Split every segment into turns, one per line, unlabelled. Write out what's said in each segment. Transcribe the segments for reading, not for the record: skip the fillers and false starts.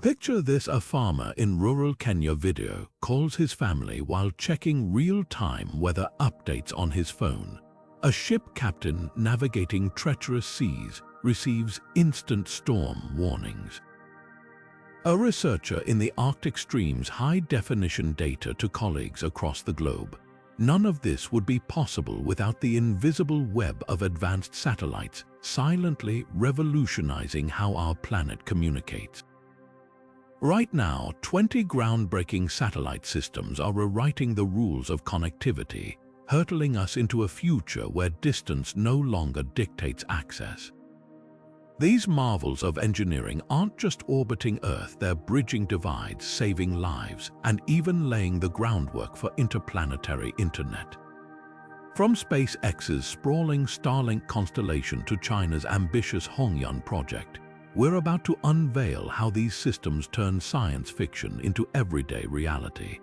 Picture this: a farmer in rural Kenya video calls his family while checking real-time weather updates on his phone. A ship captain navigating treacherous seas receives instant storm warnings. A researcher in the Arctic streams high-definition data to colleagues across the globe. None of this would be possible without the invisible web of advanced satellites, silently revolutionizing how our planet communicates. Right now, 20 groundbreaking satellite systems are rewriting the rules of connectivity, hurtling us into a future where distance no longer dictates access. These marvels of engineering aren't just orbiting Earth, they're bridging divides, saving lives, and even laying the groundwork for interplanetary internet. From SpaceX's sprawling Starlink constellation to China's ambitious Hongyun project, we're about to unveil how these systems turn science fiction into everyday reality.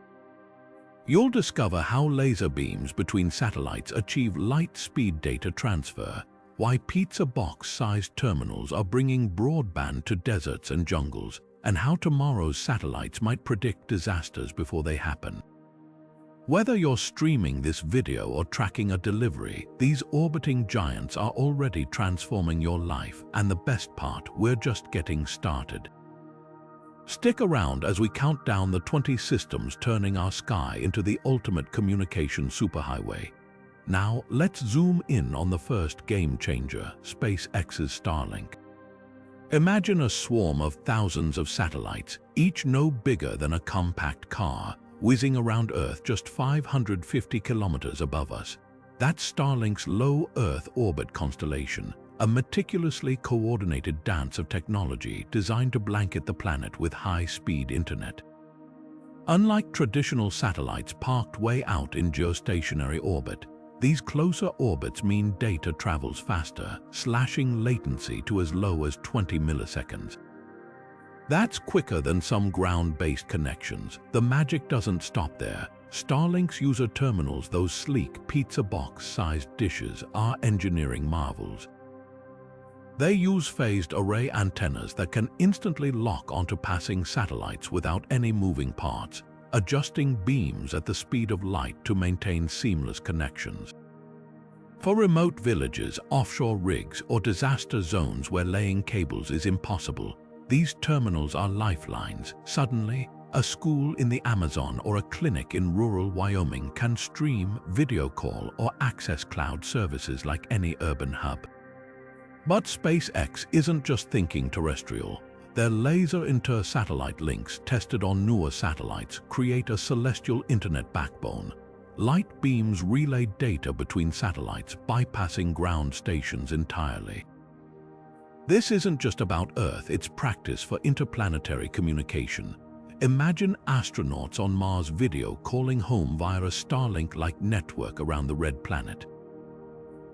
You'll discover how laser beams between satellites achieve light-speed data transfer, why pizza box-sized terminals are bringing broadband to deserts and jungles, and how tomorrow's satellites might predict disasters before they happen. Whether you're streaming this video or tracking a delivery, these orbiting giants are already transforming your life, and the best part, we're just getting started. Stick around as we count down the 20 systems turning our sky into the ultimate communication superhighway. Now, let's zoom in on the first game-changer, SpaceX's Starlink. Imagine a swarm of thousands of satellites, each no bigger than a compact car, whizzing around Earth just 550 kilometers above us. That's Starlink's low Earth orbit constellation, a meticulously coordinated dance of technology designed to blanket the planet with high-speed internet. Unlike traditional satellites parked way out in geostationary orbit, these closer orbits mean data travels faster, slashing latency to as low as 20 milliseconds. That's quicker than some ground-based connections. The magic doesn't stop there. Starlink's user terminals, those sleek pizza box-sized dishes, are engineering marvels. They use phased array antennas that can instantly lock onto passing satellites without any moving parts, adjusting beams at the speed of light to maintain seamless connections. For remote villages, offshore rigs, or disaster zones where laying cables is impossible, these terminals are lifelines. Suddenly, a school in the Amazon or a clinic in rural Wyoming can stream, video call, or access cloud services like any urban hub. But SpaceX isn't just thinking terrestrial. Their laser inter-satellite links, tested on newer satellites, create a celestial internet backbone. Light beams relay data between satellites, bypassing ground stations entirely. This isn't just about Earth, it's practice for interplanetary communication. Imagine astronauts on Mars video calling home via a Starlink-like network around the red planet.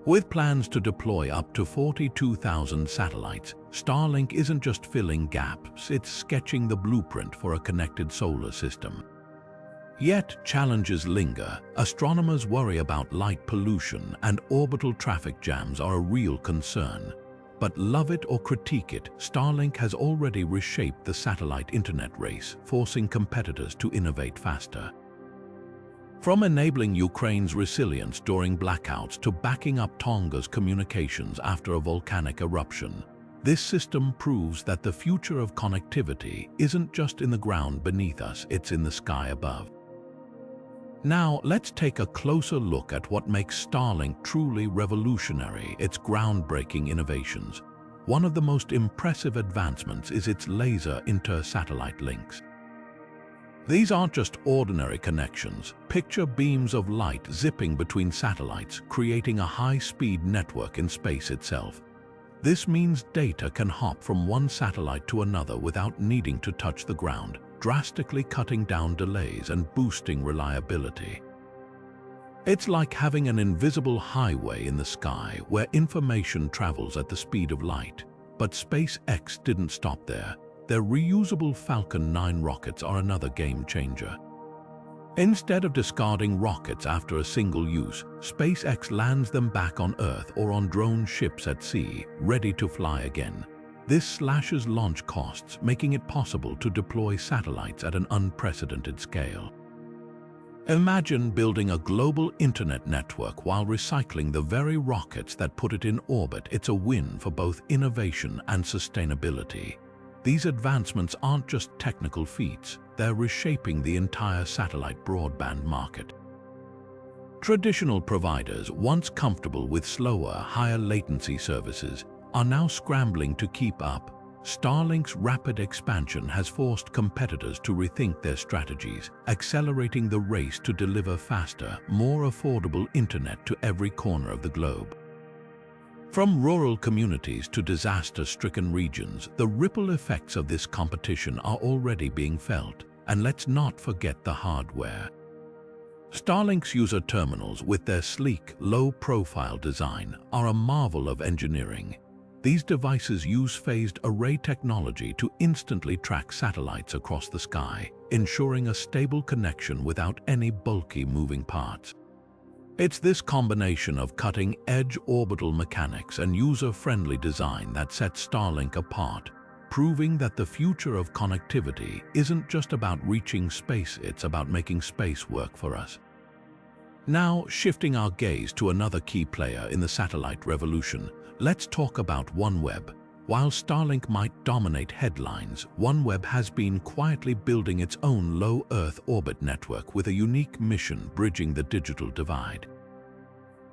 With plans to deploy up to 42,000 satellites, Starlink isn't just filling gaps, it's sketching the blueprint for a connected solar system. Yet, challenges linger. Astronomers worry about light pollution, and orbital traffic jams are a real concern. But love it or critique it, Starlink has already reshaped the satellite internet race, forcing competitors to innovate faster. From enabling Ukraine's resilience during blackouts to backing up Tonga's communications after a volcanic eruption, this system proves that the future of connectivity isn't just in the ground beneath us, it's in the sky above. Now, let's take a closer look at what makes Starlink truly revolutionary, its groundbreaking innovations. One of the most impressive advancements is its laser inter-satellite links. These aren't just ordinary connections. Picture beams of light zipping between satellites, creating a high-speed network in space itself. This means data can hop from one satellite to another without needing to touch the ground, drastically cutting down delays and boosting reliability. It's like having an invisible highway in the sky where information travels at the speed of light. But SpaceX didn't stop there. Their reusable Falcon 9 rockets are another game changer. Instead of discarding rockets after a single use, SpaceX lands them back on Earth or on drone ships at sea, ready to fly again. This slashes launch costs, making it possible to deploy satellites at an unprecedented scale. Imagine building a global internet network while recycling the very rockets that put it in orbit. It's a win for both innovation and sustainability. These advancements aren't just technical feats, they're reshaping the entire satellite broadband market. Traditional providers, once comfortable with slower, higher latency services, are now scrambling to keep up. Starlink's rapid expansion has forced competitors to rethink their strategies, accelerating the race to deliver faster, more affordable internet to every corner of the globe. From rural communities to disaster-stricken regions, the ripple effects of this competition are already being felt. And let's not forget the hardware. Starlink's user terminals, with their sleek, low-profile design, are a marvel of engineering. These devices use phased array technology to instantly track satellites across the sky, ensuring a stable connection without any bulky moving parts. It's this combination of cutting-edge orbital mechanics and user-friendly design that sets Starlink apart, proving that the future of connectivity isn't just about reaching space, it's about making space work for us. Now, shifting our gaze to another key player in the satellite revolution, let's talk about OneWeb. While Starlink might dominate headlines, OneWeb has been quietly building its own low Earth orbit network with a unique mission bridging the digital divide.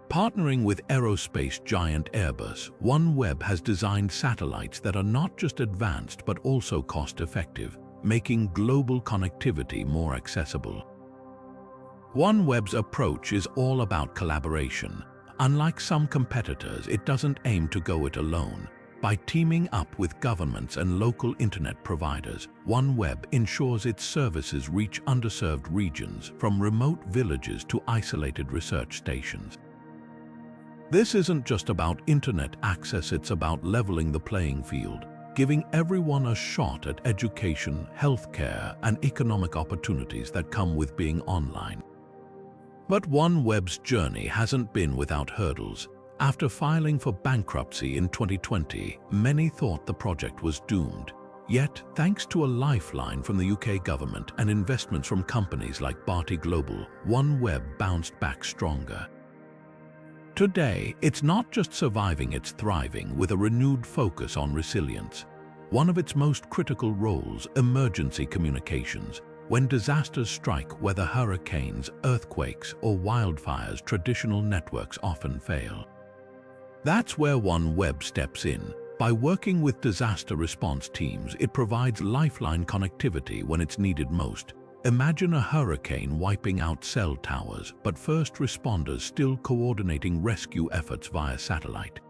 Partnering with aerospace giant Airbus, OneWeb has designed satellites that are not just advanced but also cost-effective, making global connectivity more accessible. OneWeb's approach is all about collaboration. Unlike some competitors, it doesn't aim to go it alone. By teaming up with governments and local internet providers, OneWeb ensures its services reach underserved regions, from remote villages to isolated research stations. This isn't just about internet access, it's about leveling the playing field, giving everyone a shot at education, healthcare, and economic opportunities that come with being online. But OneWeb's journey hasn't been without hurdles. After filing for bankruptcy in 2020, many thought the project was doomed. Yet, thanks to a lifeline from the UK government and investments from companies like Bharti Global, OneWeb bounced back stronger. Today, it's not just surviving, it's thriving with a renewed focus on resilience. One of its most critical roles, emergency communications. When disasters strike, whether hurricanes, earthquakes, or wildfires, traditional networks often fail. That's where OneWeb steps in. By working with disaster response teams, it provides lifeline connectivity when it's needed most. Imagine a hurricane wiping out cell towers, but first responders still coordinating rescue efforts via satellite.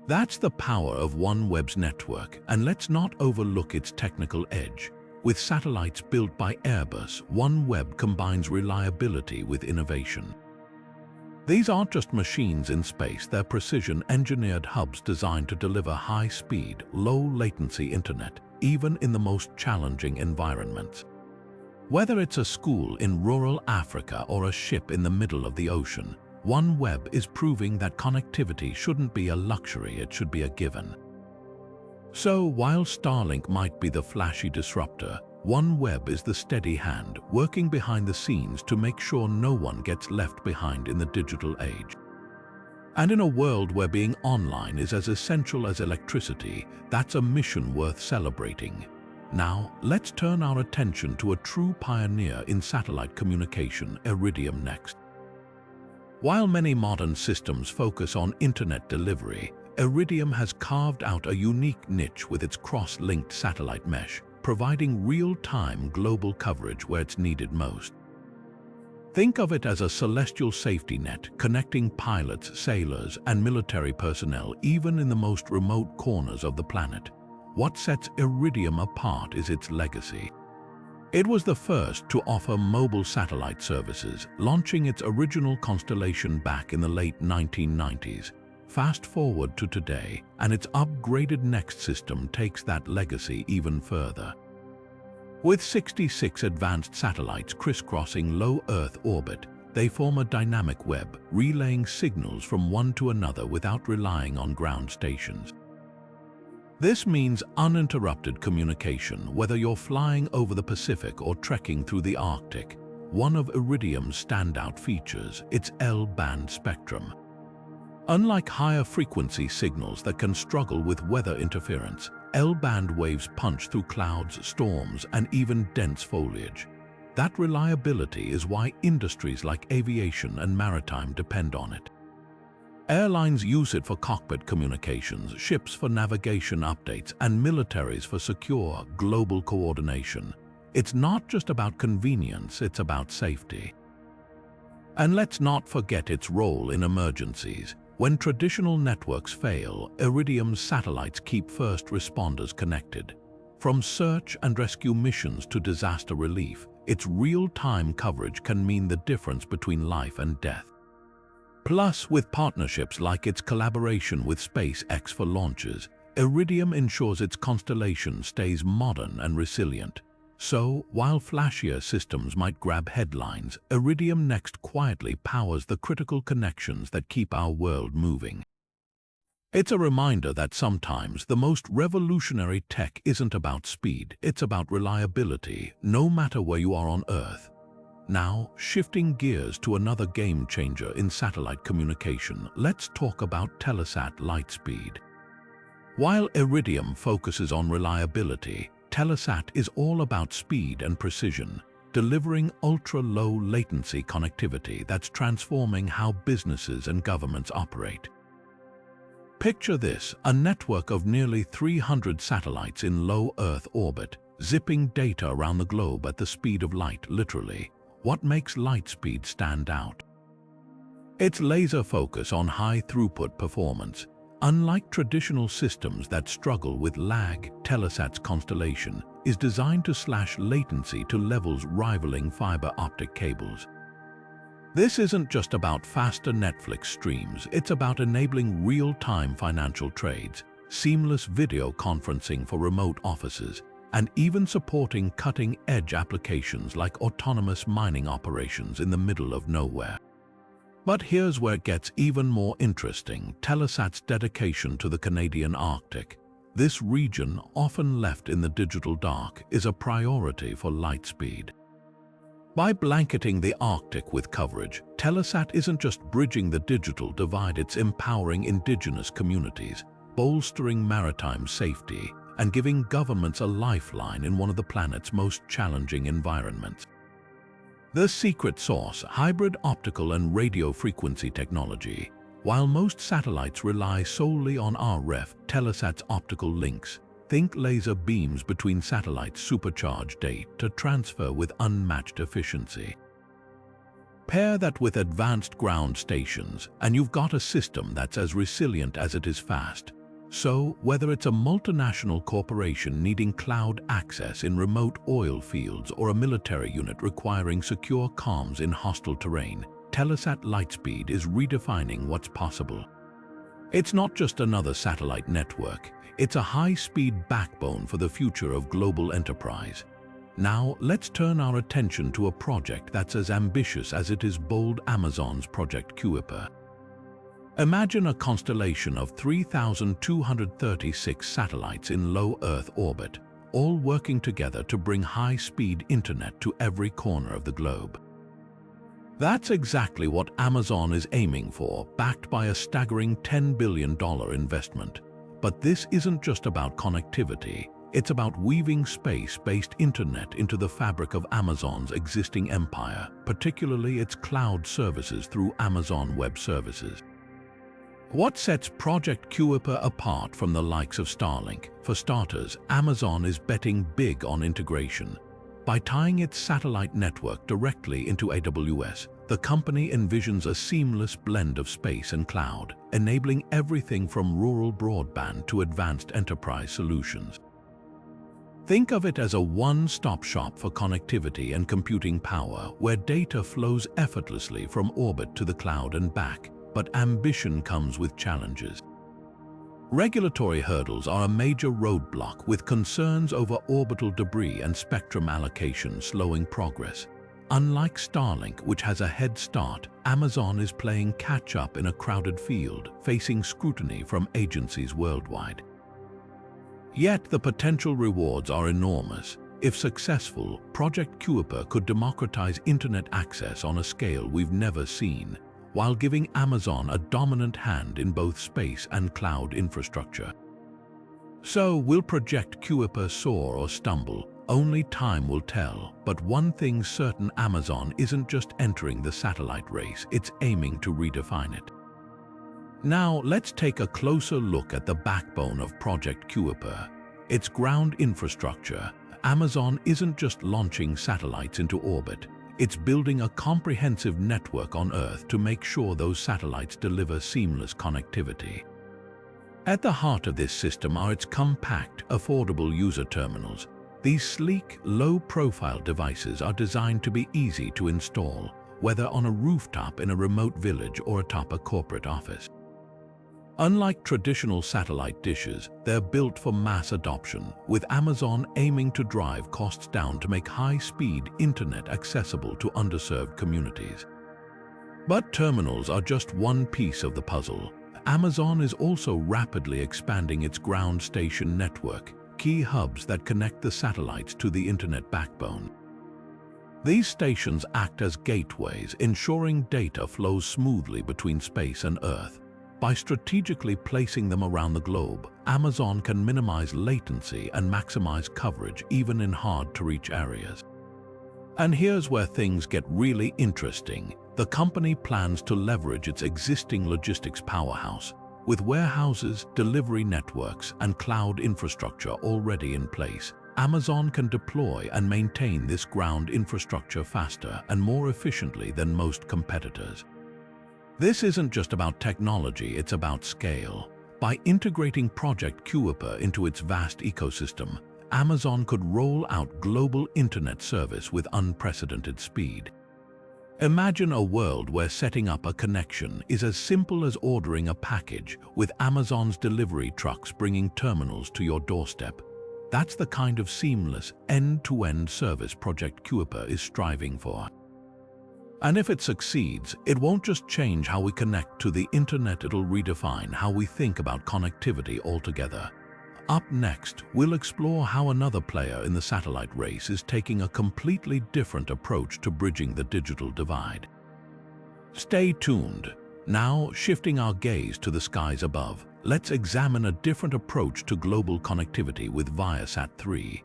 That's the power of OneWeb's network, and let's not overlook its technical edge. With satellites built by Airbus, OneWeb combines reliability with innovation. These aren't just machines in space, they're precision-engineered hubs designed to deliver high-speed, low-latency internet, even in the most challenging environments. Whether it's a school in rural Africa or a ship in the middle of the ocean, OneWeb is proving that connectivity shouldn't be a luxury, it should be a given. So, while Starlink might be the flashy disruptor, OneWeb is the steady hand, working behind the scenes to make sure no one gets left behind in the digital age. And in a world where being online is as essential as electricity, that's a mission worth celebrating. Now, let's turn our attention to a true pioneer in satellite communication, Iridium NEXT. While many modern systems focus on internet delivery, Iridium has carved out a unique niche with its cross-linked satellite mesh, providing real-time global coverage where it's needed most. Think of it as a celestial safety net, connecting pilots, sailors, and military personnel even in the most remote corners of the planet. What sets Iridium apart is its legacy. It was the first to offer mobile satellite services, launching its original constellation back in the late 1990s. Fast forward to today, and its upgraded NEXT system takes that legacy even further. With 66 advanced satellites crisscrossing low Earth orbit, they form a dynamic web, relaying signals from one to another without relying on ground stations. This means uninterrupted communication, whether you're flying over the Pacific or trekking through the Arctic. One of Iridium's standout features, its L-band spectrum. Unlike higher frequency signals that can struggle with weather interference, L-band waves punch through clouds, storms, and even dense foliage. That reliability is why industries like aviation and maritime depend on it. Airlines use it for cockpit communications, ships for navigation updates, and militaries for secure, global coordination. It's not just about convenience, it's about safety. And let's not forget its role in emergencies. When traditional networks fail, Iridium's satellites keep first responders connected. From search and rescue missions to disaster relief, its real-time coverage can mean the difference between life and death. Plus, with partnerships like its collaboration with SpaceX for launches, Iridium ensures its constellation stays modern and resilient. So, while flashier systems might grab headlines, Iridium NEXT quietly powers the critical connections that keep our world moving. It's a reminder that sometimes the most revolutionary tech isn't about speed, it's about reliability, no matter where you are on Earth. Now, shifting gears to another game changer in satellite communication, let's talk about Telesat Lightspeed. While Iridium focuses on reliability, Telesat is all about speed and precision, delivering ultra-low latency connectivity that's transforming how businesses and governments operate. Picture this, a network of nearly 300 satellites in low Earth orbit, zipping data around the globe at the speed of light, literally. What makes Lightspeed stand out? Its laser focus on high-throughput performance. Unlike traditional systems that struggle with lag, Telesat's constellation is designed to slash latency to levels rivaling fiber optic cables. This isn't just about faster Netflix streams, it's about enabling real-time financial trades, seamless video conferencing for remote offices, and even supporting cutting-edge applications like autonomous mining operations in the middle of nowhere. But here's where it gets even more interesting: Telesat's dedication to the Canadian Arctic. This region, often left in the digital dark, is a priority for Lightspeed. By blanketing the Arctic with coverage, Telesat isn't just bridging the digital divide, it's empowering indigenous communities, bolstering maritime safety, and giving governments a lifeline in one of the planet's most challenging environments. The secret sauce: hybrid optical and radio frequency technology. While most satellites rely solely on RF, Telesat's optical links, think laser beams between satellites, supercharge data transfer with unmatched efficiency. Pair that with advanced ground stations, and you've got a system that's as resilient as it is fast. So, whether it's a multinational corporation needing cloud access in remote oil fields or a military unit requiring secure comms in hostile terrain, Telesat Lightspeed is redefining what's possible. It's not just another satellite network, it's a high-speed backbone for the future of global enterprise. Now, let's turn our attention to a project that's as ambitious as it is bold: Amazon's Project Kuiper. Imagine a constellation of 3,236 satellites in low Earth orbit, all working together to bring high-speed internet to every corner of the globe. That's exactly what Amazon is aiming for, backed by a staggering $10 billion investment. But this isn't just about connectivity, it's about weaving space-based internet into the fabric of Amazon's existing empire, particularly its cloud services through Amazon Web Services. What sets Project Kuiper apart from the likes of Starlink? For starters, Amazon is betting big on integration. By tying its satellite network directly into AWS, the company envisions a seamless blend of space and cloud, enabling everything from rural broadband to advanced enterprise solutions. Think of it as a one-stop shop for connectivity and computing power, where data flows effortlessly from orbit to the cloud and back. But ambition comes with challenges. Regulatory hurdles are a major roadblock, with concerns over orbital debris and spectrum allocation slowing progress. Unlike Starlink, which has a head start, Amazon is playing catch-up in a crowded field, facing scrutiny from agencies worldwide. Yet the potential rewards are enormous. If successful, Project Kuiper could democratize internet access on a scale we've never seen, while giving Amazon a dominant hand in both space and cloud infrastructure. So, will Project Kuiper soar or stumble? Only time will tell, but one thing's certain: Amazon isn't just entering the satellite race, it's aiming to redefine it. Now, let's take a closer look at the backbone of Project Kuiper, its ground infrastructure. Amazon isn't just launching satellites into orbit, it's building a comprehensive network on Earth to make sure those satellites deliver seamless connectivity. At the heart of this system are its compact, affordable user terminals. These sleek, low-profile devices are designed to be easy to install, whether on a rooftop in a remote village or atop a corporate office. Unlike traditional satellite dishes, they're built for mass adoption, with Amazon aiming to drive costs down to make high-speed internet accessible to underserved communities. But terminals are just one piece of the puzzle. Amazon is also rapidly expanding its ground station network, key hubs that connect the satellites to the internet backbone. These stations act as gateways, ensuring data flows smoothly between space and Earth. By strategically placing them around the globe, Amazon can minimize latency and maximize coverage even in hard-to-reach areas. And here's where things get really interesting. The company plans to leverage its existing logistics powerhouse. With warehouses, delivery networks, and cloud infrastructure already in place, Amazon can deploy and maintain this ground infrastructure faster and more efficiently than most competitors. This isn't just about technology, it's about scale. By integrating Project Kuiper into its vast ecosystem, Amazon could roll out global internet service with unprecedented speed. Imagine a world where setting up a connection is as simple as ordering a package, with Amazon's delivery trucks bringing terminals to your doorstep. That's the kind of seamless, end-to-end service Project Kuiper is striving for. And if it succeeds, it won't just change how we connect to the internet, it'll redefine how we think about connectivity altogether. Up next, we'll explore how another player in the satellite race is taking a completely different approach to bridging the digital divide. Stay tuned. Now, shifting our gaze to the skies above, let's examine a different approach to global connectivity with Viasat-3.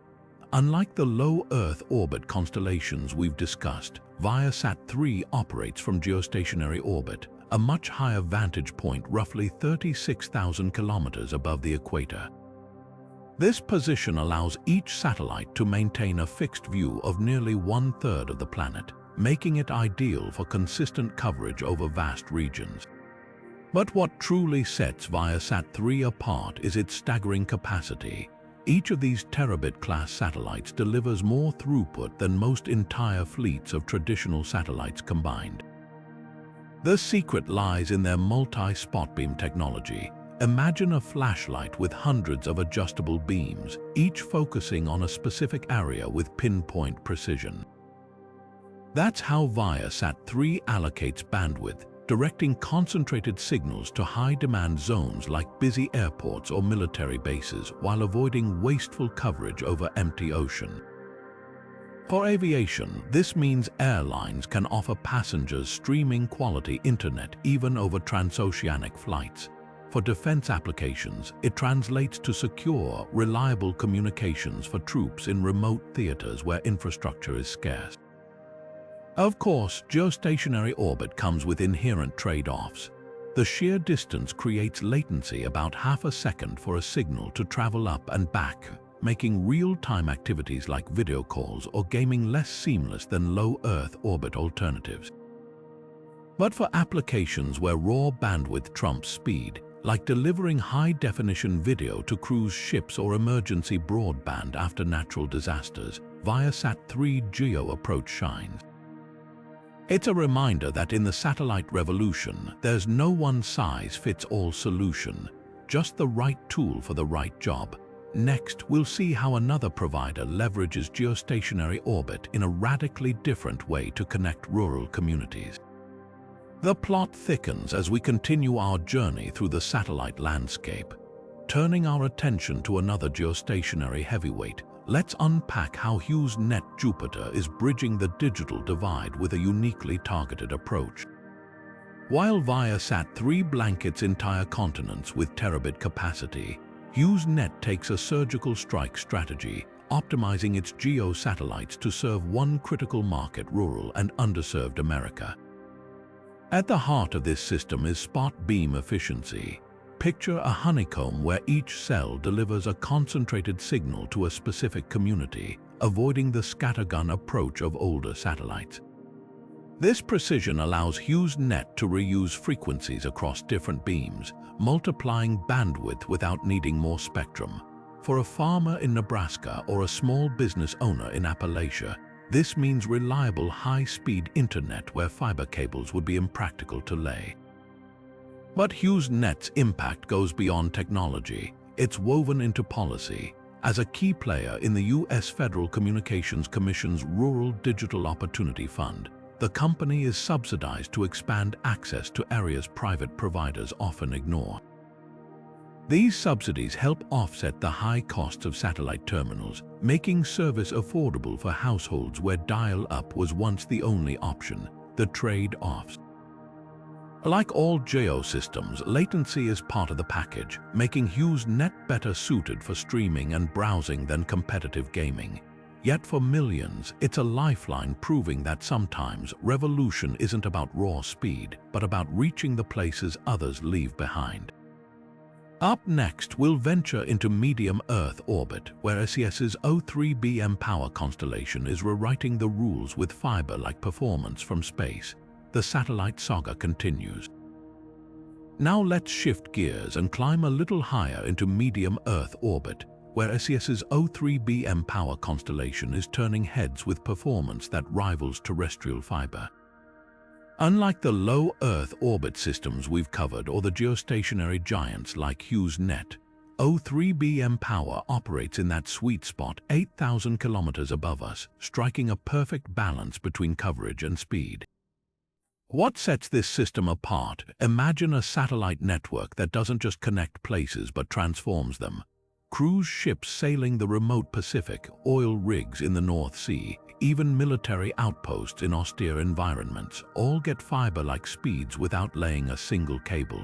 Unlike the low Earth orbit constellations we've discussed, Viasat-3 operates from geostationary orbit, a much higher vantage point roughly 36,000 kilometers above the equator. This position allows each satellite to maintain a fixed view of nearly one-third of the planet, making it ideal for consistent coverage over vast regions. But what truly sets Viasat-3 apart is its staggering capacity. Each of these terabit-class satellites delivers more throughput than most entire fleets of traditional satellites combined. The secret lies in their multi-spot beam technology. Imagine a flashlight with hundreds of adjustable beams, each focusing on a specific area with pinpoint precision. That's how Viasat-3 allocates bandwidth, directing concentrated signals to high-demand zones like busy airports or military bases while avoiding wasteful coverage over empty ocean. For aviation, this means airlines can offer passengers streaming quality internet even over transoceanic flights. For defense applications, it translates to secure, reliable communications for troops in remote theaters where infrastructure is scarce. Of course, geostationary orbit comes with inherent trade-offs. The sheer distance creates latency, about half a second for a signal to travel up and back, making real-time activities like video calls or gaming less seamless than low Earth orbit alternatives. But for applications where raw bandwidth trumps speed, like delivering high-definition video to cruise ships or emergency broadband after natural disasters, Viasat-3 GEO approach shines. It's a reminder that in the satellite revolution, there's no one-size-fits-all solution, just the right tool for the right job. Next, we'll see how another provider leverages geostationary orbit in a radically different way to connect rural communities. The plot thickens as we continue our journey through the satellite landscape. Turning our attention to another geostationary heavyweight, let's unpack how HughesNet Jupiter is bridging the digital divide with a uniquely targeted approach. While Viasat-3 blankets entire continents with terabit capacity, HughesNet takes a surgical strike strategy, optimizing its GEO satellites to serve one critical market: rural and underserved America. At the heart of this system is spot beam efficiency. Picture a honeycomb where each cell delivers a concentrated signal to a specific community, avoiding the scattergun approach of older satellites. This precision allows HughesNet to reuse frequencies across different beams, multiplying bandwidth without needing more spectrum. For a farmer in Nebraska or a small business owner in Appalachia, this means reliable high-speed internet where fiber cables would be impractical to lay. But HughesNet's impact goes beyond technology. It's woven into policy. As a key player in the U.S. Federal Communications Commission's Rural Digital Opportunity Fund, the company is subsidized to expand access to areas private providers often ignore. These subsidies help offset the high costs of satellite terminals, making service affordable for households where dial-up was once the only option. The trade-offs. Like all GEO systems, latency is part of the package, making HughesNet better suited for streaming and browsing than competitive gaming. Yet for millions, it's a lifeline, proving that sometimes revolution isn't about raw speed, but about reaching the places others leave behind. Up next, we'll venture into medium Earth orbit, where SES's O3b mPOWER constellation is rewriting the rules with fiber-like performance from space. The satellite saga continues. Now let's shift gears and climb a little higher into medium Earth orbit, where SES's O3b mPOWER constellation is turning heads with performance that rivals terrestrial fiber. Unlike the low Earth orbit systems we've covered or the geostationary giants like HughesNet, O3b mPOWER operates in that sweet spot 8,000 kilometers above us, striking a perfect balance between coverage and speed. What sets this system apart? Imagine a satellite network that doesn't just connect places but transforms them. Cruise ships sailing the remote Pacific, oil rigs in the North Sea, even military outposts in austere environments, all get fiber-like speeds without laying a single cable.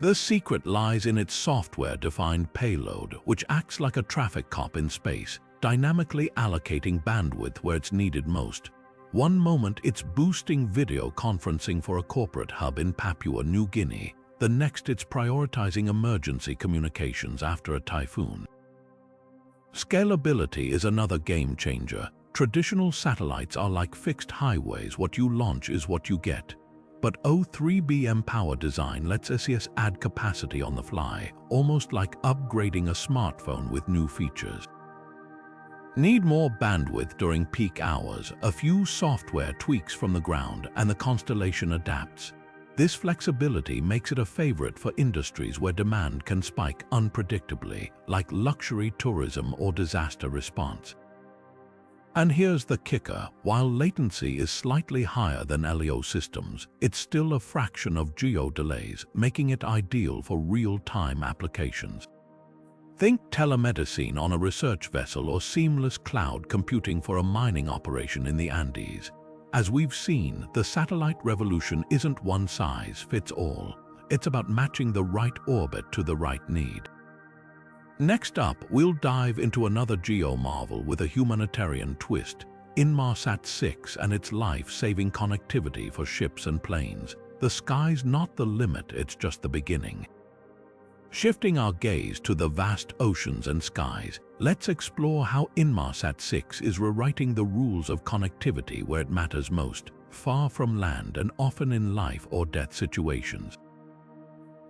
The secret lies in its software-defined payload, which acts like a traffic cop in space, dynamically allocating bandwidth where it's needed most. One moment it's boosting video conferencing for a corporate hub in Papua New Guinea, the next it's prioritizing emergency communications after a typhoon. Scalability is another game changer. Traditional satellites are like fixed highways: what you launch is what you get. But O3b mPOWER design lets SES add capacity on the fly, almost like upgrading a smartphone with new features. Need more bandwidth during peak hours? A few software tweaks from the ground and the constellation adapts. This flexibility makes it a favorite for industries where demand can spike unpredictably, like luxury tourism or disaster response. And here's the kicker: while latency is slightly higher than LEO systems, it's still a fraction of GEO delays, making it ideal for real-time applications. Think telemedicine on a research vessel or seamless cloud computing for a mining operation in the Andes. As we've seen, the satellite revolution isn't one size fits all. It's about matching the right orbit to the right need. Next up, we'll dive into another GEO marvel with a humanitarian twist: Inmarsat 6 and its life-saving connectivity for ships and planes. The sky's not the limit, it's just the beginning. Shifting our gaze to the vast oceans and skies, let's explore how Inmarsat 6 is rewriting the rules of connectivity where it matters most, far from land and often in life or death situations.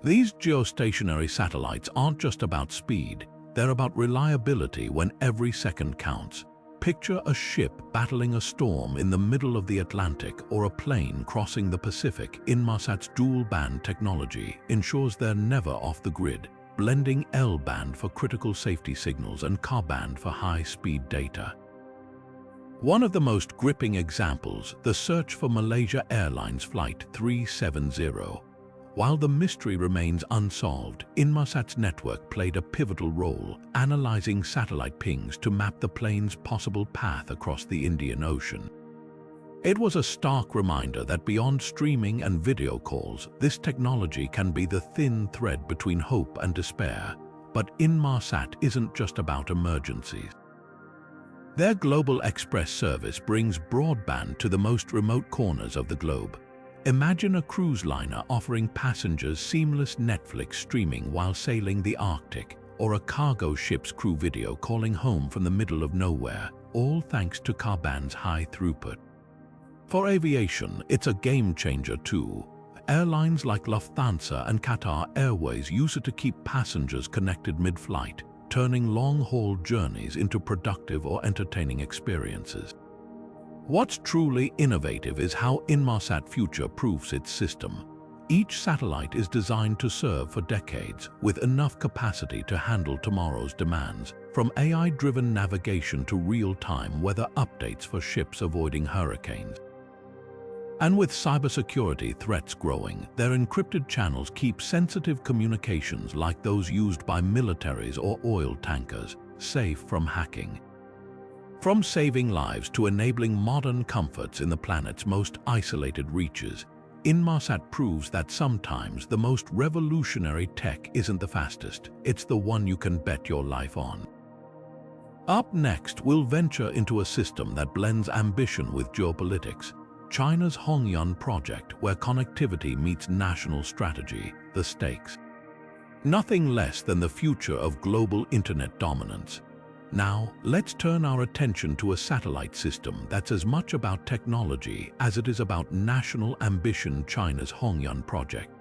These geostationary satellites aren't just about speed, they're about reliability when every second counts. Picture a ship battling a storm in the middle of the Atlantic or a plane crossing the Pacific. Inmarsat's dual-band technology ensures they're never off the grid, blending L-band for critical safety signals and Ka-band for high-speed data. One of the most gripping examples, the search for Malaysia Airlines Flight 370. While the mystery remains unsolved, Inmarsat's network played a pivotal role, analyzing satellite pings to map the plane's possible path across the Indian Ocean. It was a stark reminder that beyond streaming and video calls, this technology can be the thin thread between hope and despair. But Inmarsat isn't just about emergencies. Their Global Express service brings broadband to the most remote corners of the globe. Imagine a cruise liner offering passengers seamless Netflix streaming while sailing the Arctic, or a cargo ship's crew video calling home from the middle of nowhere, all thanks to Ka-band's high throughput. For aviation, it's a game-changer too. Airlines like Lufthansa and Qatar Airways use it to keep passengers connected mid-flight, turning long-haul journeys into productive or entertaining experiences. What's truly innovative is how Inmarsat future-proofs its system. Each satellite is designed to serve for decades, with enough capacity to handle tomorrow's demands, from AI-driven navigation to real-time weather updates for ships avoiding hurricanes. And with cybersecurity threats growing, their encrypted channels keep sensitive communications like those used by militaries or oil tankers safe from hacking. From saving lives to enabling modern comforts in the planet's most isolated reaches, Inmarsat proves that sometimes the most revolutionary tech isn't the fastest, it's the one you can bet your life on. Up next, we'll venture into a system that blends ambition with geopolitics. China's Hongyun project, where connectivity meets national strategy, the stakes. Nothing less than the future of global internet dominance. Now, let's turn our attention to a satellite system that's as much about technology as it is about national ambition: China's Hongyun project.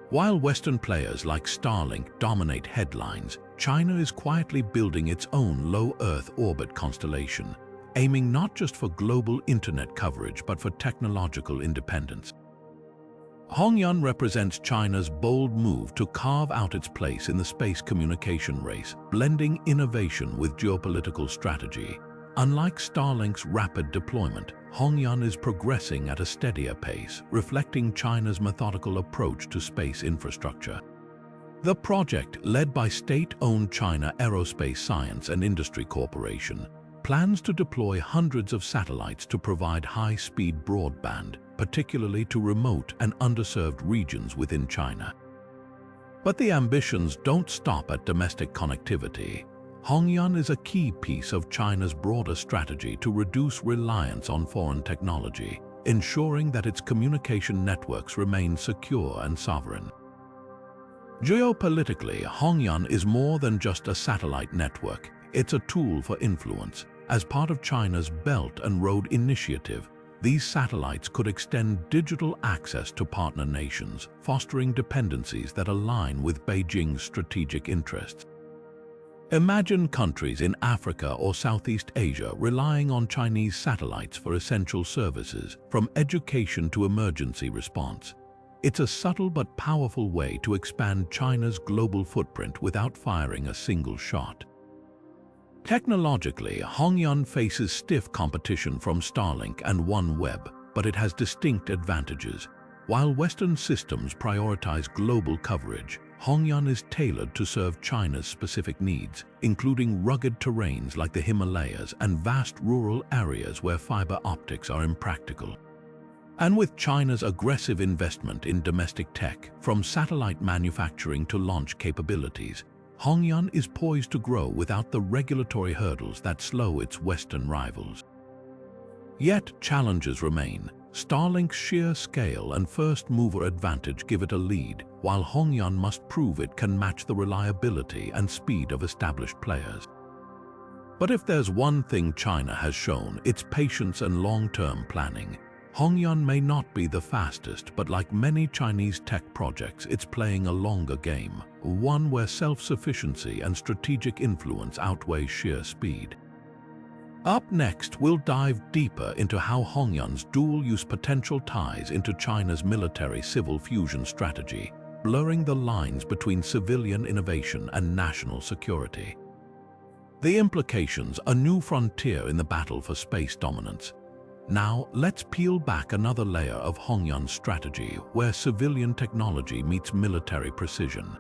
While Western players like Starlink dominate headlines, China is quietly building its own low Earth orbit constellation, aiming not just for global internet coverage but for technological independence. Hongyun represents China's bold move to carve out its place in the space communication race, blending innovation with geopolitical strategy. Unlike Starlink's rapid deployment, Hongyun is progressing at a steadier pace, reflecting China's methodical approach to space infrastructure. The project, led by state-owned China Aerospace Science and Industry Corporation, plans to deploy hundreds of satellites to provide high-speed broadband, particularly to remote and underserved regions within China. But the ambitions don't stop at domestic connectivity. Hongyun is a key piece of China's broader strategy to reduce reliance on foreign technology, ensuring that its communication networks remain secure and sovereign. Geopolitically, Hongyun is more than just a satellite network. It's a tool for influence. As part of China's Belt and Road Initiative, these satellites could extend digital access to partner nations, fostering dependencies that align with Beijing's strategic interests. Imagine countries in Africa or Southeast Asia relying on Chinese satellites for essential services, from education to emergency response. It's a subtle but powerful way to expand China's global footprint without firing a single shot. Technologically, Hongyun faces stiff competition from Starlink and OneWeb, but it has distinct advantages. While Western systems prioritize global coverage, Hongyun is tailored to serve China's specific needs, including rugged terrains like the Himalayas and vast rural areas where fiber optics are impractical. And with China's aggressive investment in domestic tech, from satellite manufacturing to launch capabilities, Hongyun is poised to grow without the regulatory hurdles that slow its Western rivals. Yet challenges remain. Starlink's sheer scale and first-mover advantage give it a lead, while Hongyun must prove it can match the reliability and speed of established players. But if there's one thing China has shown, it's patience and long-term planning. Hongyun may not be the fastest, but like many Chinese tech projects, it's playing a longer game, one where self-sufficiency and strategic influence outweigh sheer speed. Up next, we'll dive deeper into how Hongyun's dual-use potential ties into China's military-civil fusion strategy, blurring the lines between civilian innovation and national security. The implications: a new frontier in the battle for space dominance. Now, let's peel back another layer of Hongyun's strategy, where civilian technology meets military precision.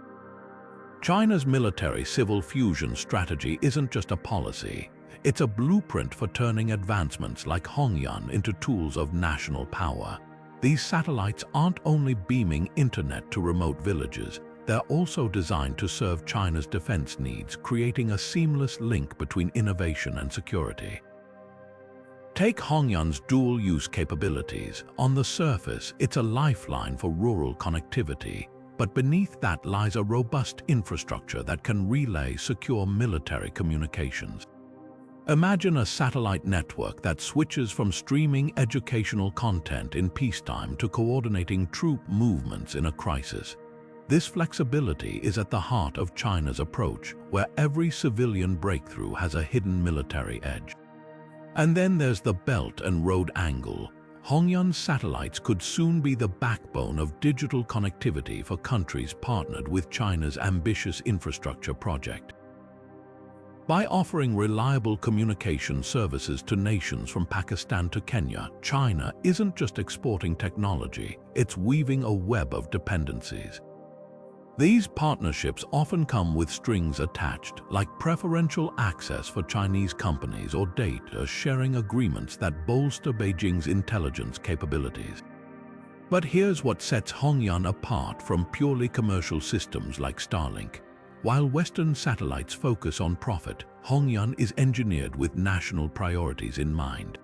China's military-civil fusion strategy isn't just a policy. It's a blueprint for turning advancements like Hongyun into tools of national power. These satellites aren't only beaming internet to remote villages, they're also designed to serve China's defense needs, creating a seamless link between innovation and security. Take Hongyun's dual-use capabilities. On the surface, it's a lifeline for rural connectivity, but beneath that lies a robust infrastructure that can relay secure military communications. Imagine a satellite network that switches from streaming educational content in peacetime to coordinating troop movements in a crisis. This flexibility is at the heart of China's approach, where every civilian breakthrough has a hidden military edge. And then there's the Belt and Road angle. Hongyun's satellites could soon be the backbone of digital connectivity for countries partnered with China's ambitious infrastructure project. By offering reliable communication services to nations from Pakistan to Kenya, China isn't just exporting technology, it's weaving a web of dependencies. These partnerships often come with strings attached, like preferential access for Chinese companies or data-sharing agreements that bolster Beijing's intelligence capabilities. But here's what sets Hongyun apart from purely commercial systems like Starlink. While Western satellites focus on profit, Hongyun is engineered with national priorities in mind.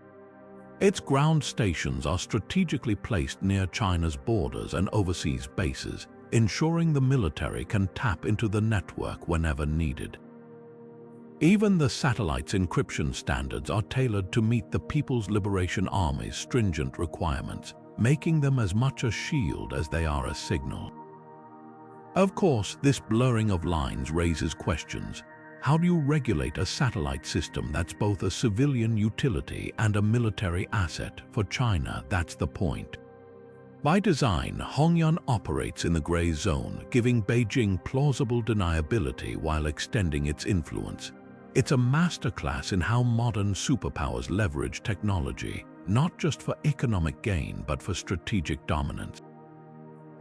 Its ground stations are strategically placed near China's borders and overseas bases, ensuring the military can tap into the network whenever needed. Even the satellite's encryption standards are tailored to meet the People's Liberation Army's stringent requirements, making them as much a shield as they are a signal. Of course, this blurring of lines raises questions. How do you regulate a satellite system that's both a civilian utility and a military asset? For China, that's the point. By design, Hongyun operates in the gray zone, giving Beijing plausible deniability while extending its influence. It's a masterclass in how modern superpowers leverage technology, not just for economic gain but for strategic dominance.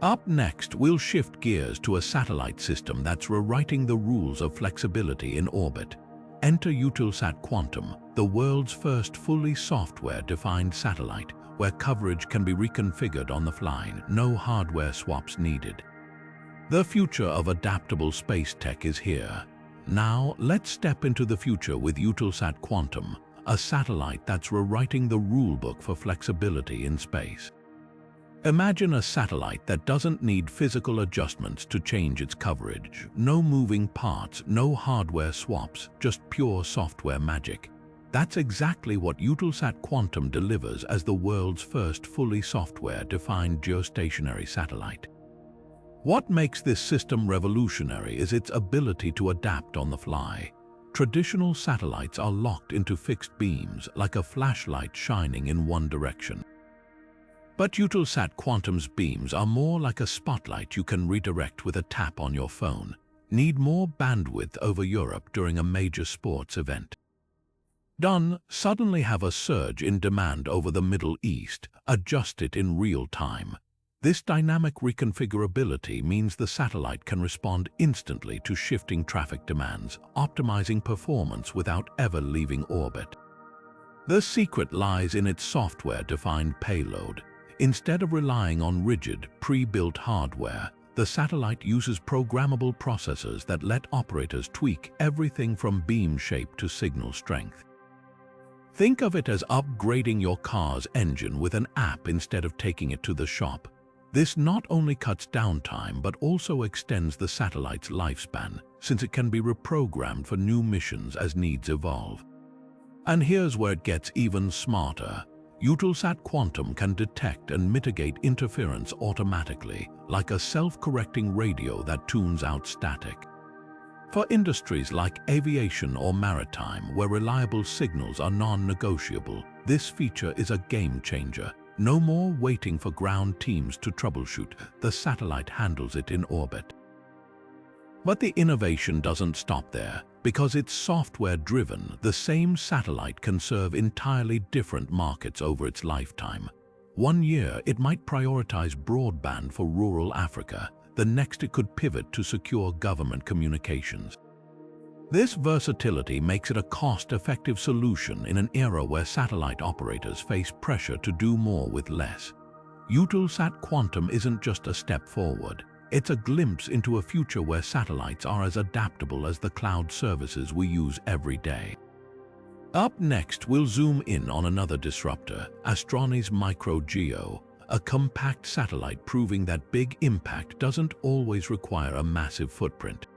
Up next, we'll shift gears to a satellite system that's rewriting the rules of flexibility in orbit. Enter Eutelsat Quantum, the world's first fully software-defined satellite, where coverage can be reconfigured on the fly, no hardware swaps needed. The future of adaptable space tech is here. Now, let's step into the future with Eutelsat Quantum, a satellite that's rewriting the rulebook for flexibility in space. Imagine a satellite that doesn't need physical adjustments to change its coverage. No moving parts, no hardware swaps, just pure software magic. That's exactly what Eutelsat Quantum delivers as the world's first fully software-defined geostationary satellite. What makes this system revolutionary is its ability to adapt on the fly. Traditional satellites are locked into fixed beams, like a flashlight shining in one direction. But Eutelsat Quantum's beams are more like a spotlight you can redirect with a tap on your phone. Need more bandwidth over Europe during a major sports event? Done. Suddenly have a surge in demand over the Middle East. Adjust it in real time. This dynamic reconfigurability means the satellite can respond instantly to shifting traffic demands, optimizing performance without ever leaving orbit. The secret lies in its software-defined payload. Instead of relying on rigid, pre-built hardware, the satellite uses programmable processors that let operators tweak everything from beam shape to signal strength. Think of it as upgrading your car's engine with an app instead of taking it to the shop. This not only cuts downtime but also extends the satellite's lifespan, since it can be reprogrammed for new missions as needs evolve. And here's where it gets even smarter. Eutelsat Quantum can detect and mitigate interference automatically, like a self-correcting radio that tunes out static. For industries like aviation or maritime, where reliable signals are non-negotiable, this feature is a game-changer. No more waiting for ground teams to troubleshoot. The satellite handles it in orbit. But the innovation doesn't stop there. Because it's software-driven, the same satellite can serve entirely different markets over its lifetime. One year, it might prioritize broadband for rural Africa. The next, it could pivot to secure government communications. This versatility makes it a cost-effective solution in an era where satellite operators face pressure to do more with less. Eutelsat Quantum isn't just a step forward. It's a glimpse into a future where satellites are as adaptable as the cloud services we use every day. Up next, we'll zoom in on another disruptor, Astroni's MicroGeo, a compact satellite proving that big impact doesn't always require a massive footprint.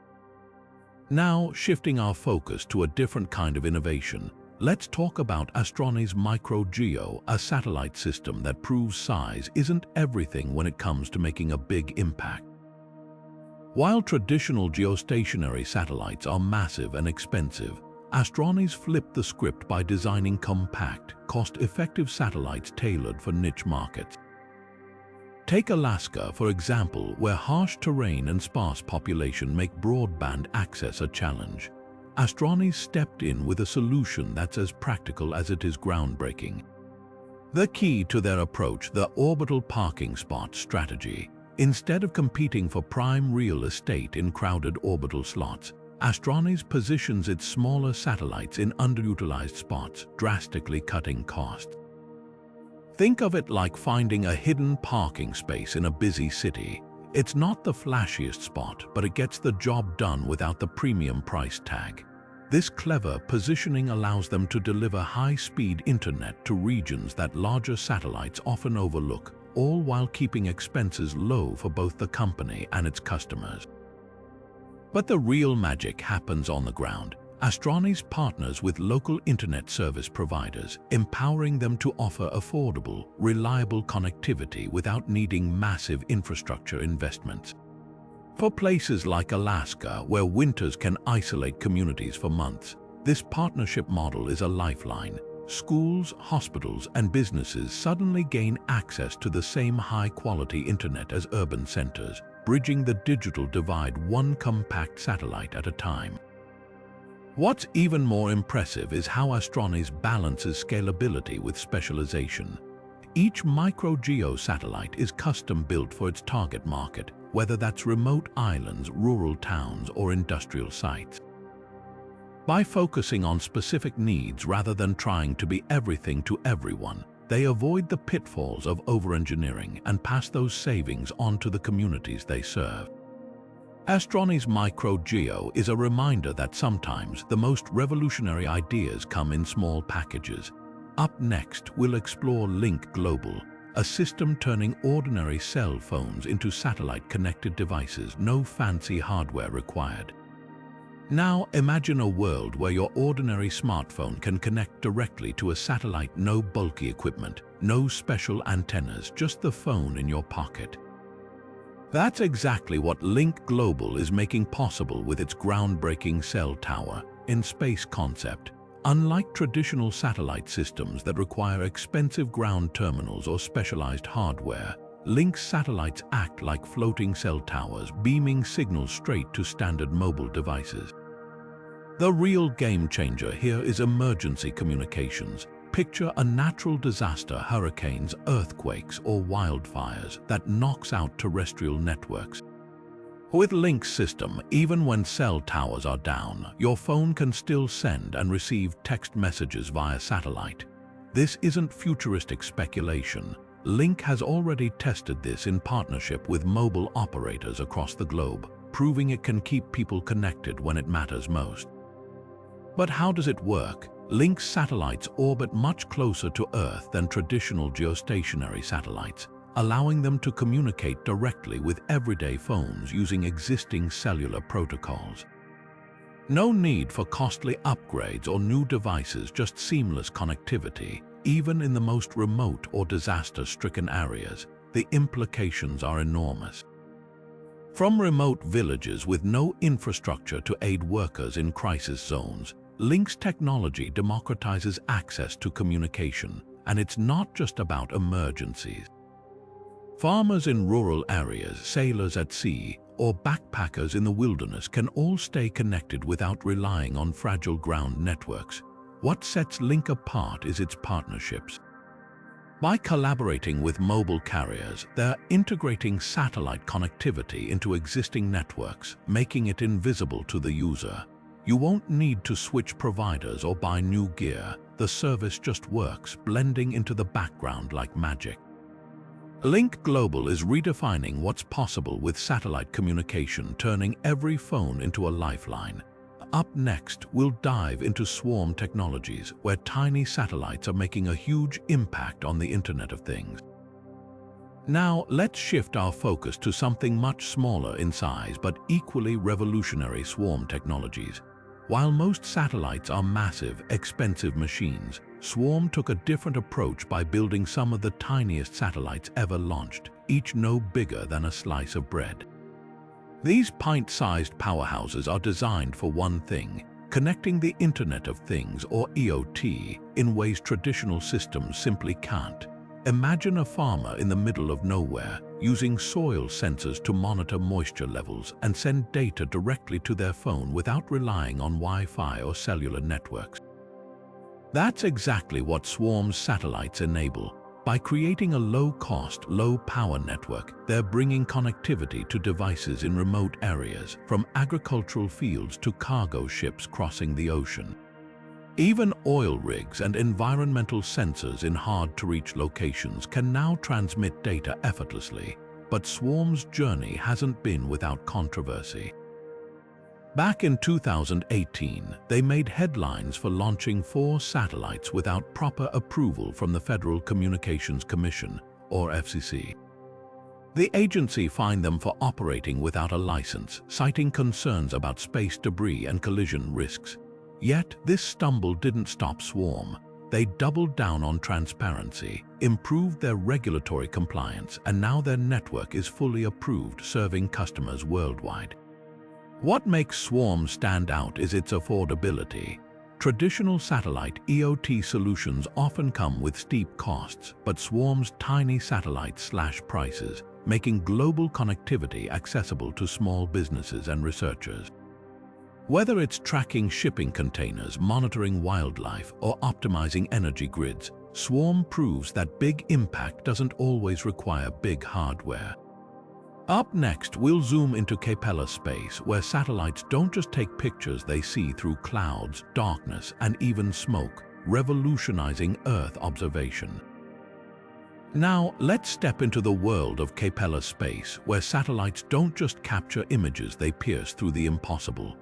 Now, shifting our focus to a different kind of innovation, let's talk about Astroni's MicroGeo, a satellite system that proves size isn't everything when it comes to making a big impact. While traditional geostationary satellites are massive and expensive, Astroni's flipped the script by designing compact, cost-effective satellites tailored for niche markets. Take Alaska, for example, where harsh terrain and sparse population make broadband access a challenge. Astroni's stepped in with a solution that's as practical as it is groundbreaking. The key to their approach, the orbital parking spot strategy. Instead of competing for prime real estate in crowded orbital slots, Astroni's positions its smaller satellites in underutilized spots, drastically cutting costs. Think of it like finding a hidden parking space in a busy city. It's not the flashiest spot, but it gets the job done without the premium price tag. This clever positioning allows them to deliver high-speed internet to regions that larger satellites often overlook, all while keeping expenses low for both the company and its customers. But the real magic happens on the ground. Astroni's partners with local internet service providers, empowering them to offer affordable, reliable connectivity without needing massive infrastructure investments. For places like Alaska, where winters can isolate communities for months, this partnership model is a lifeline. Schools, hospitals, and businesses suddenly gain access to the same high-quality internet as urban centers, bridging the digital divide one compact satellite at a time. What's even more impressive is how Astroni's balances scalability with specialization. Each MicroGeo satellite is custom-built for its target market, whether that's remote islands, rural towns, or industrial sites. By focusing on specific needs rather than trying to be everything to everyone, they avoid the pitfalls of over-engineering and pass those savings on to the communities they serve. Astroni's MicroGeo is a reminder that sometimes the most revolutionary ideas come in small packages. Up next, we'll explore Link Global, a system turning ordinary cell phones into satellite-connected devices, no fancy hardware required. Now imagine a world where your ordinary smartphone can connect directly to a satellite, no bulky equipment, no special antennas, just the phone in your pocket. That's exactly what Link Global is making possible with its groundbreaking cell tower in space concept. Unlike traditional satellite systems that require expensive ground terminals or specialized hardware, Link's satellites act like floating cell towers, beaming signals straight to standard mobile devices. The real game changer here is emergency communications. Picture a natural disaster, hurricanes, earthquakes, or wildfires that knocks out terrestrial networks. With Link's system, even when cell towers are down, your phone can still send and receive text messages via satellite. This isn't futuristic speculation. Link has already tested this in partnership with mobile operators across the globe, proving it can keep people connected when it matters most. But how does it work? Link's satellites orbit much closer to Earth than traditional geostationary satellites, allowing them to communicate directly with everyday phones using existing cellular protocols. No need for costly upgrades or new devices, just seamless connectivity. Even in the most remote or disaster-stricken areas, the implications are enormous. From remote villages with no infrastructure to aid workers in crisis zones, Link's technology democratizes access to communication, and it's not just about emergencies. Farmers in rural areas, sailors at sea, or backpackers in the wilderness can all stay connected without relying on fragile ground networks. What sets Link apart is its partnerships. By collaborating with mobile carriers, they're integrating satellite connectivity into existing networks, making it invisible to the user. You won't need to switch providers or buy new gear. The service just works, blending into the background like magic. Link Global is redefining what's possible with satellite communication, turning every phone into a lifeline. Up next, we'll dive into swarm technologies, where tiny satellites are making a huge impact on the Internet of Things. Now, let's shift our focus to something much smaller in size but equally revolutionary: swarm technologies. While most satellites are massive, expensive machines, Swarm took a different approach by building some of the tiniest satellites ever launched, each no bigger than a slice of bread. These pint-sized powerhouses are designed for one thing: connecting the Internet of Things, or IoT, in ways traditional systems simply can't. Imagine a farmer in the middle of nowhere using soil sensors to monitor moisture levels and send data directly to their phone without relying on Wi-Fi or cellular networks. That's exactly what Swarm's satellites enable. By creating a low-cost, low-power network, they're bringing connectivity to devices in remote areas, from agricultural fields to cargo ships crossing the ocean. Even oil rigs and environmental sensors in hard-to-reach locations can now transmit data effortlessly, but Swarm's journey hasn't been without controversy. Back in 2018, they made headlines for launching 4 satellites without proper approval from the Federal Communications Commission, or FCC. The agency fined them for operating without a license, citing concerns about space debris and collision risks. Yet, this stumble didn't stop Swarm. They doubled down on transparency, improved their regulatory compliance, and now their network is fully approved, serving customers worldwide. What makes Swarm stand out is its affordability. Traditional satellite IoT solutions often come with steep costs, but Swarm's tiny satellites slash prices, making global connectivity accessible to small businesses and researchers. Whether it's tracking shipping containers, monitoring wildlife, or optimizing energy grids, Swarm proves that big impact doesn't always require big hardware. Up next, we'll zoom into Capella space, where satellites don't just take pictures, they see through clouds, darkness, and even smoke, revolutionizing Earth observation. Now, let's step into the world of Capella space, where satellites don't just capture images, they pierce through the impossible.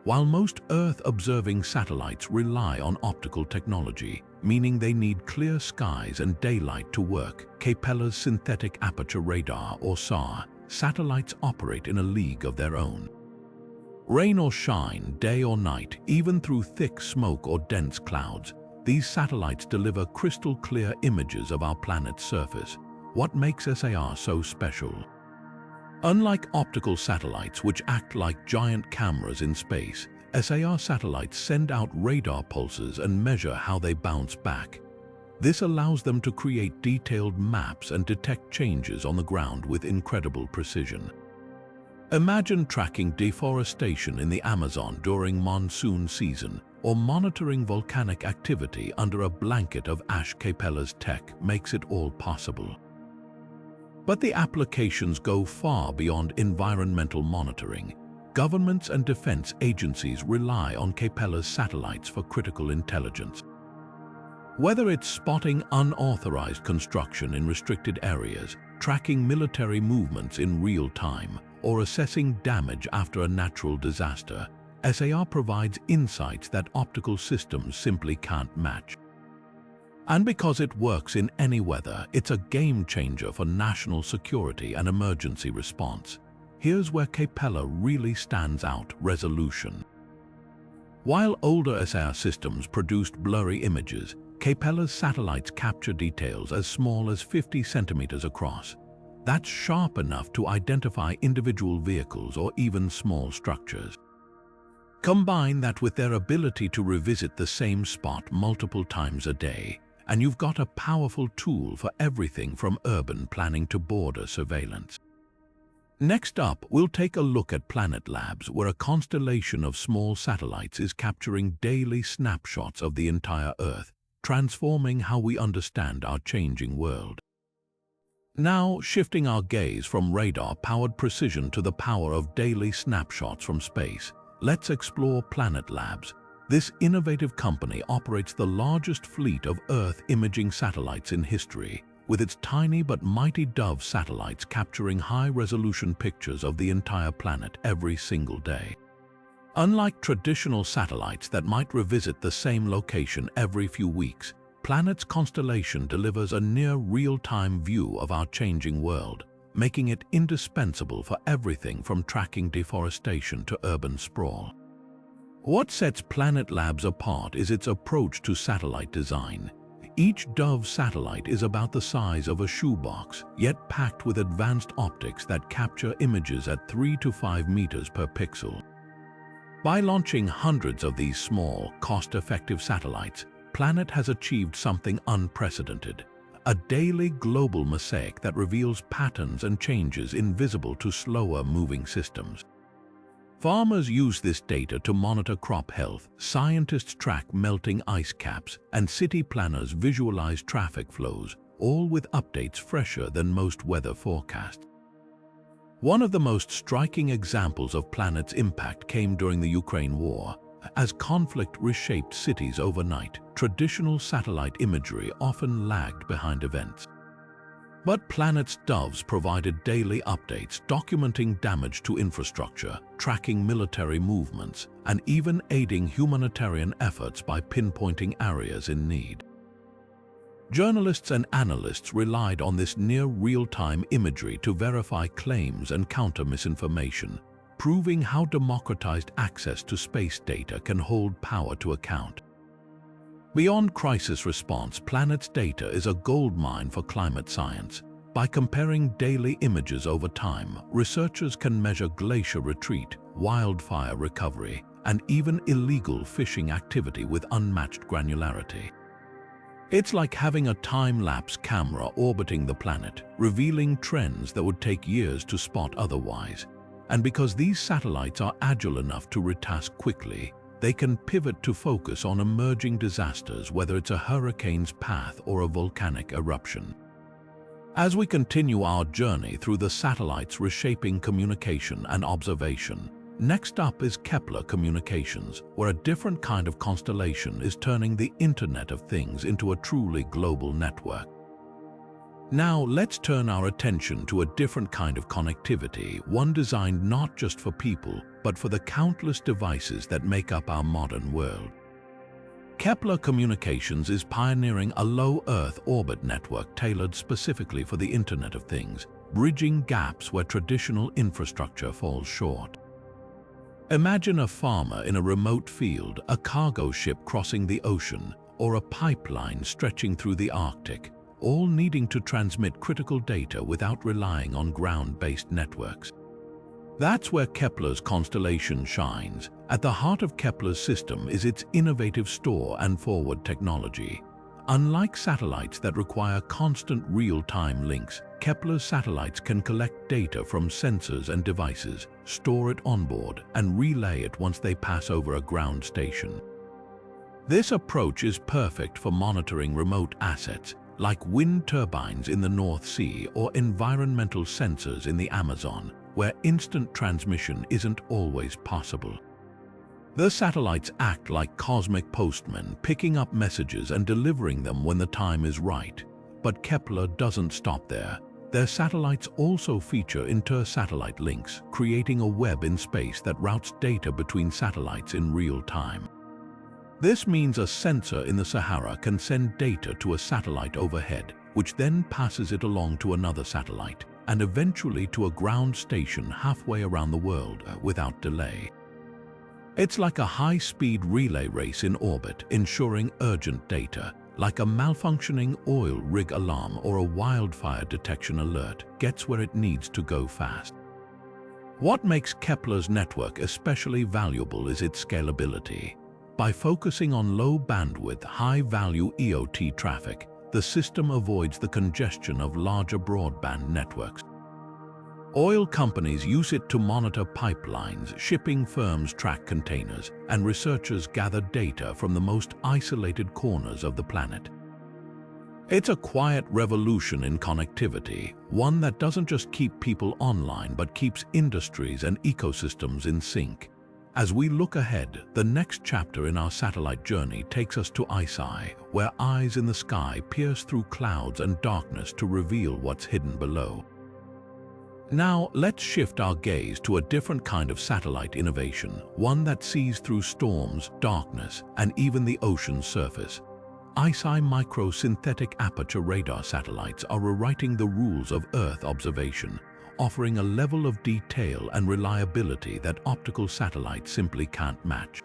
While most Earth-observing satellites rely on optical technology, meaning they need clear skies and daylight to work, Capella's synthetic aperture radar, or SAR, satellites operate in a league of their own. Rain or shine, day or night, even through thick smoke or dense clouds, these satellites deliver crystal-clear images of our planet's surface. What makes SAR so special? Unlike optical satellites, which act like giant cameras in space, SAR satellites send out radar pulses and measure how they bounce back. This allows them to create detailed maps and detect changes on the ground with incredible precision. Imagine tracking deforestation in the Amazon during monsoon season, or monitoring volcanic activity under a blanket of ash. Capella's tech makes it all possible. But the applications go far beyond environmental monitoring. Governments and defense agencies rely on Capella's satellites for critical intelligence. Whether it's spotting unauthorized construction in restricted areas, tracking military movements in real time, or assessing damage after a natural disaster, SAR provides insights that optical systems simply can't match. And because it works in any weather, it's a game changer for national security and emergency response. Here's where Capella really stands out: resolution. While older SAR systems produced blurry images, Capella's satellites capture details as small as 50 centimeters across. That's sharp enough to identify individual vehicles or even small structures. Combine that with their ability to revisit the same spot multiple times a day, and you've got a powerful tool for everything from urban planning to border surveillance. Next up, we'll take a look at Planet Labs, where a constellation of small satellites is capturing daily snapshots of the entire Earth, transforming how we understand our changing world. Now, shifting our gaze from radar-powered precision to the power of daily snapshots from space, let's explore Planet Labs. This innovative company operates the largest fleet of Earth imaging satellites in history, with its tiny but mighty Dove satellites capturing high-resolution pictures of the entire planet every single day. Unlike traditional satellites that might revisit the same location every few weeks, Planet's constellation delivers a near real-time view of our changing world, making it indispensable for everything from tracking deforestation to urban sprawl. What sets Planet Labs apart is its approach to satellite design. Each Dove satellite is about the size of a shoebox, yet packed with advanced optics that capture images at 3 to 5 meters per pixel. By launching hundreds of these small, cost-effective satellites, Planet has achieved something unprecedented: a daily global mosaic that reveals patterns and changes invisible to slower-moving systems. Farmers use this data to monitor crop health, scientists track melting ice caps, and city planners visualize traffic flows, all with updates fresher than most weather forecasts. One of the most striking examples of Planet's impact came during the Ukraine war. As conflict reshaped cities overnight, traditional satellite imagery often lagged behind events. But Planet's Doves provided daily updates documenting damage to infrastructure, tracking military movements, and even aiding humanitarian efforts by pinpointing areas in need. Journalists and analysts relied on this near real-time imagery to verify claims and counter misinformation, proving how democratized access to space data can hold power to account. Beyond crisis response, Planet's data is a goldmine for climate science. By comparing daily images over time, researchers can measure glacier retreat, wildfire recovery, and even illegal fishing activity with unmatched granularity. It's like having a time-lapse camera orbiting the planet, revealing trends that would take years to spot otherwise. And because these satellites are agile enough to retask quickly, they can pivot to focus on emerging disasters, whether it's a hurricane's path or a volcanic eruption. As we continue our journey through the satellites reshaping communication and observation, next up is Kepler Communications, where a different kind of constellation is turning the Internet of Things into a truly global network. Now let's turn our attention to a different kind of connectivity, one designed not just for people, but for the countless devices that make up our modern world. Kepler Communications is pioneering a low Earth orbit network tailored specifically for the Internet of Things, bridging gaps where traditional infrastructure falls short. Imagine a farmer in a remote field, a cargo ship crossing the ocean, or a pipeline stretching through the Arctic, all needing to transmit critical data without relying on ground-based networks. That's where Kepler's constellation shines. At the heart of Kepler's system is its innovative store and forward technology. Unlike satellites that require constant real-time links, Kepler's satellites can collect data from sensors and devices, store it onboard, and relay it once they pass over a ground station. This approach is perfect for monitoring remote assets, like wind turbines in the North Sea or environmental sensors in the Amazon, where instant transmission isn't always possible. The satellites act like cosmic postmen, picking up messages and delivering them when the time is right. But Kepler doesn't stop there. Their satellites also feature inter-satellite links, creating a web in space that routes data between satellites in real time. This means a sensor in the Sahara can send data to a satellite overhead, which then passes it along to another satellite, and eventually to a ground station halfway around the world without delay. It's like a high-speed relay race in orbit, ensuring urgent data, like a malfunctioning oil rig alarm or a wildfire detection alert, gets where it needs to go fast. What makes Kepler's network especially valuable is its scalability. By focusing on low-bandwidth, high-value EOT traffic, the system avoids the congestion of larger broadband networks. Oil companies use it to monitor pipelines, shipping firms track containers, and researchers gather data from the most isolated corners of the planet. It's a quiet revolution in connectivity, one that doesn't just keep people online but keeps industries and ecosystems in sync. As we look ahead, the next chapter in our satellite journey takes us to ICEYE, where eyes in the sky pierce through clouds and darkness to reveal what's hidden below. Now, let's shift our gaze to a different kind of satellite innovation, one that sees through storms, darkness, and even the ocean's surface. ICEYE micro-synthetic aperture radar satellites are rewriting the rules of Earth observation, offering a level of detail and reliability that optical satellites simply can't match.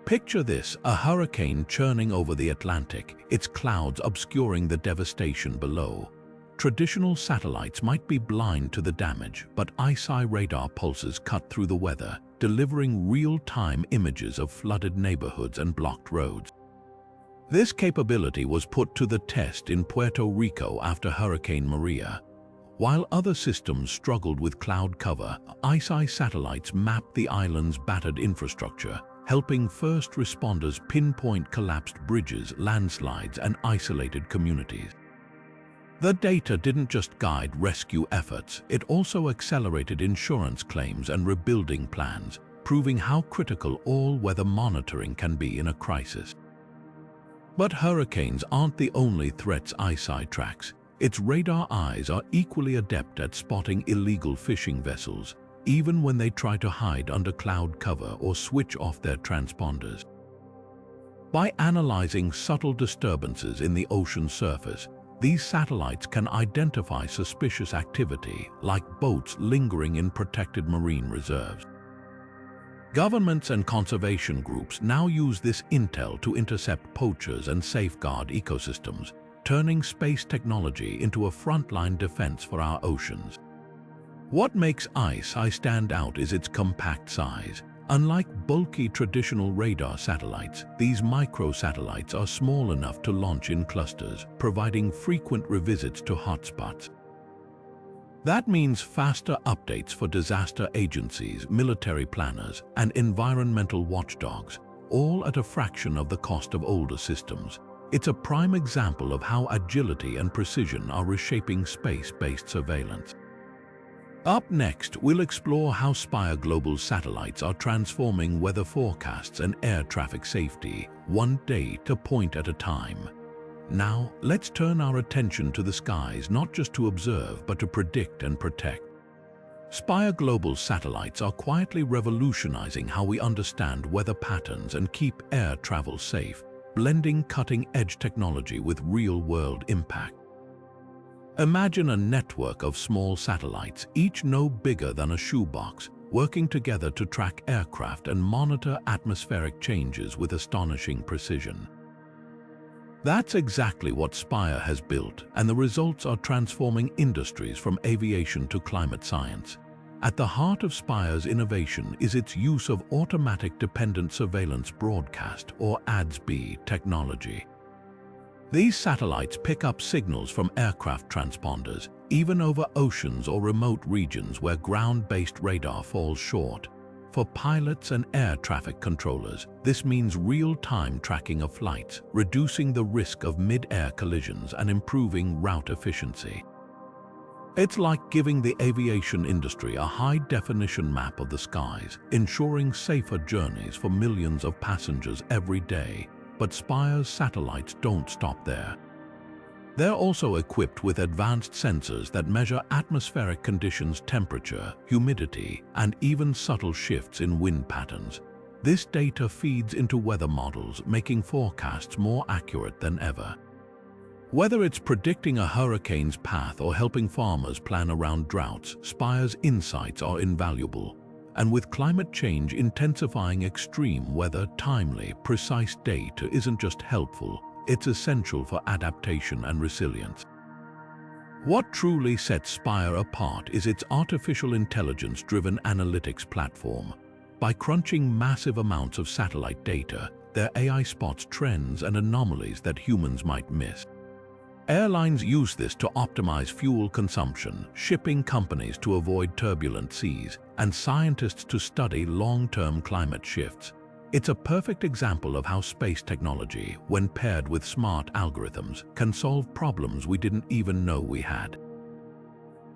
Picture this, a hurricane churning over the Atlantic, its clouds obscuring the devastation below. Traditional satellites might be blind to the damage, but ICEYE radar pulses cut through the weather, delivering real-time images of flooded neighborhoods and blocked roads. This capability was put to the test in Puerto Rico after Hurricane Maria. While other systems struggled with cloud cover, ICEYE satellites mapped the island's battered infrastructure, helping first responders pinpoint collapsed bridges, landslides, and isolated communities. The data didn't just guide rescue efforts, it also accelerated insurance claims and rebuilding plans, proving how critical all-weather monitoring can be in a crisis. But hurricanes aren't the only threats ICEYE tracks. Its radar eyes are equally adept at spotting illegal fishing vessels, even when they try to hide under cloud cover or switch off their transponders. By analyzing subtle disturbances in the ocean surface, these satellites can identify suspicious activity, like boats lingering in protected marine reserves. Governments and conservation groups now use this intel to intercept poachers and safeguard ecosystems, turning space technology into a frontline defense for our oceans. What makes ICEYE stand out is its compact size. Unlike bulky traditional radar satellites, these microsatellites are small enough to launch in clusters, providing frequent revisits to hotspots. That means faster updates for disaster agencies, military planners, and environmental watchdogs, all at a fraction of the cost of older systems. It's a prime example of how agility and precision are reshaping space-based surveillance. Up next, we'll explore how Spire Global's satellites are transforming weather forecasts and air traffic safety, one data point at a time. Now, let's turn our attention to the skies, not just to observe, but to predict and protect. Spire Global's satellites are quietly revolutionizing how we understand weather patterns and keep air travel safe, blending cutting-edge technology with real-world impact. Imagine a network of small satellites, each no bigger than a shoebox, working together to track aircraft and monitor atmospheric changes with astonishing precision. That's exactly what Spire has built, and the results are transforming industries from aviation to climate science. At the heart of Spire's innovation is its use of automatic dependent surveillance broadcast, or ADS-B technology. These satellites pick up signals from aircraft transponders, even over oceans or remote regions where ground-based radar falls short. For pilots and air traffic controllers, this means real-time tracking of flights, reducing the risk of mid-air collisions and improving route efficiency. It's like giving the aviation industry a high-definition map of the skies, ensuring safer journeys for millions of passengers every day. But Spire's satellites don't stop there. They're also equipped with advanced sensors that measure atmospheric conditions, temperature, humidity, and even subtle shifts in wind patterns. This data feeds into weather models, making forecasts more accurate than ever. Whether it's predicting a hurricane's path or helping farmers plan around droughts, Spire's insights are invaluable. And with climate change intensifying, extreme weather, timely, precise data isn't just helpful, it's essential for adaptation and resilience. What truly sets Spire apart is its artificial intelligence-driven analytics platform. By crunching massive amounts of satellite data, their AI spots trends and anomalies that humans might miss. Airlines use this to optimize fuel consumption, shipping companies to avoid turbulent seas, and scientists to study long-term climate shifts. It's a perfect example of how space technology, when paired with smart algorithms, can solve problems we didn't even know we had.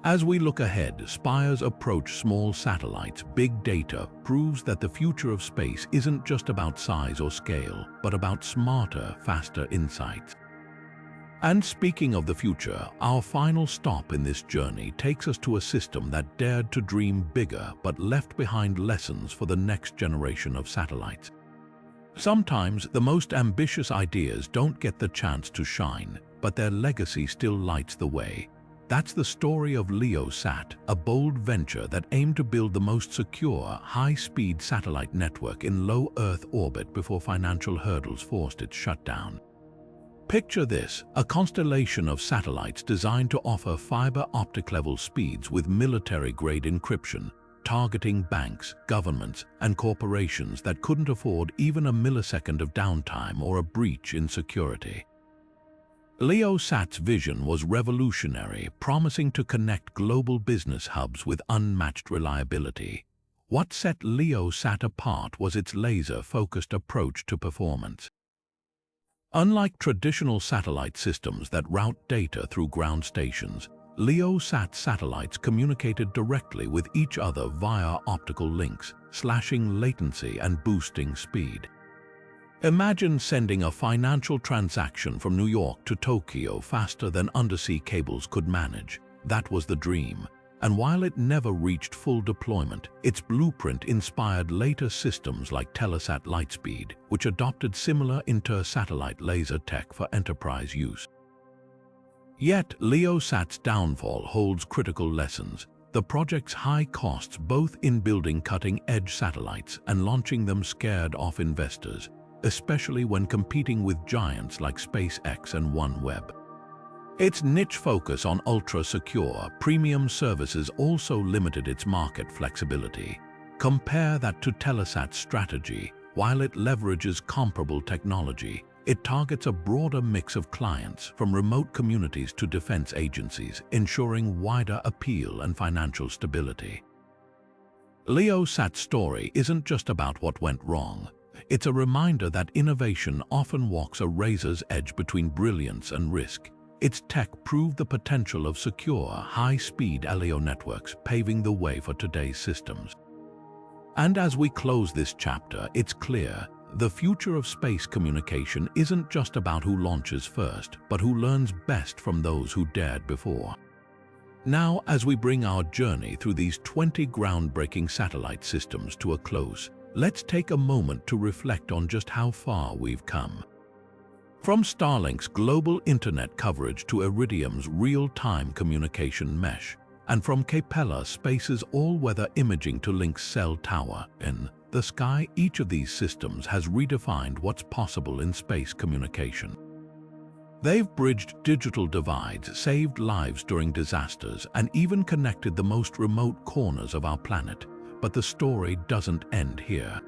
As we look ahead, Spire's approach small satellites, big data, proves that the future of space isn't just about size or scale, but about smarter, faster insights. And speaking of the future, our final stop in this journey takes us to a system that dared to dream bigger but left behind lessons for the next generation of satellites. Sometimes the most ambitious ideas don't get the chance to shine, but their legacy still lights the way. That's the story of LEOsat, a bold venture that aimed to build the most secure, high-speed satellite network in low Earth orbit before financial hurdles forced its shutdown. Picture this, a constellation of satellites designed to offer fiber optic level speeds with military-grade encryption, targeting banks, governments, and corporations that couldn't afford even a millisecond of downtime or a breach in security. LEOsat's vision was revolutionary, promising to connect global business hubs with unmatched reliability. What set LEOsat apart was its laser-focused approach to performance. Unlike traditional satellite systems that route data through ground stations, LEOsat satellites communicated directly with each other via optical links, slashing latency and boosting speed. Imagine sending a financial transaction from New York to Tokyo faster than undersea cables could manage. That was the dream. And while it never reached full deployment, its blueprint inspired later systems like Telesat Lightspeed, which adopted similar inter-satellite laser tech for enterprise use. Yet, LEOsat's downfall holds critical lessons. The project's high costs, both in building cutting-edge satellites and launching them, scared off investors, especially when competing with giants like SpaceX and OneWeb. Its niche focus on ultra-secure, premium services also limited its market flexibility. Compare that to Telesat's strategy. While it leverages comparable technology, it targets a broader mix of clients, from remote communities to defense agencies, ensuring wider appeal and financial stability. LEOsat's story isn't just about what went wrong. It's a reminder that innovation often walks a razor's edge between brilliance and risk. Its tech proved the potential of secure, high-speed LEO networks, paving the way for today's systems. And as we close this chapter, it's clear, the future of space communication isn't just about who launches first, but who learns best from those who dared before. Now, as we bring our journey through these 20 groundbreaking satellite systems to a close, let's take a moment to reflect on just how far we've come. From Starlink's global internet coverage to Iridium's real-time communication mesh, and from Capella Space's all-weather imaging to Link's cell tower in the sky, each of these systems has redefined what's possible in space communication. They've bridged digital divides, saved lives during disasters, and even connected the most remote corners of our planet. But the story doesn't end here.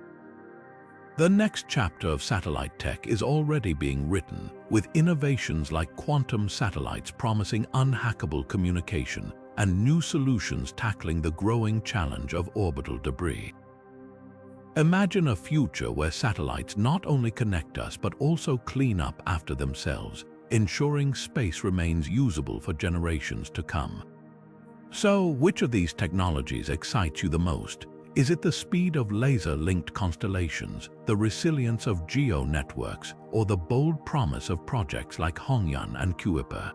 The next chapter of satellite tech is already being written, with innovations like quantum satellites promising unhackable communication and new solutions tackling the growing challenge of orbital debris. Imagine a future where satellites not only connect us but also clean up after themselves, ensuring space remains usable for generations to come. So, which of these technologies excites you the most? Is it the speed of laser-linked constellations, the resilience of geo-networks, or the bold promise of projects like Hongyun and Kuiper?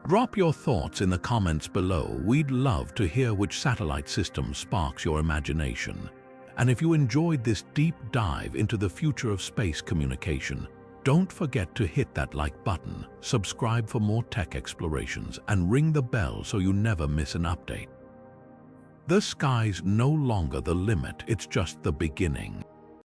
Drop your thoughts in the comments below. We'd love to hear which satellite system sparks your imagination. And if you enjoyed this deep dive into the future of space communication, don't forget to hit that like button, subscribe for more tech explorations, and ring the bell so you never miss an update. The sky's no longer the limit, it's just the beginning.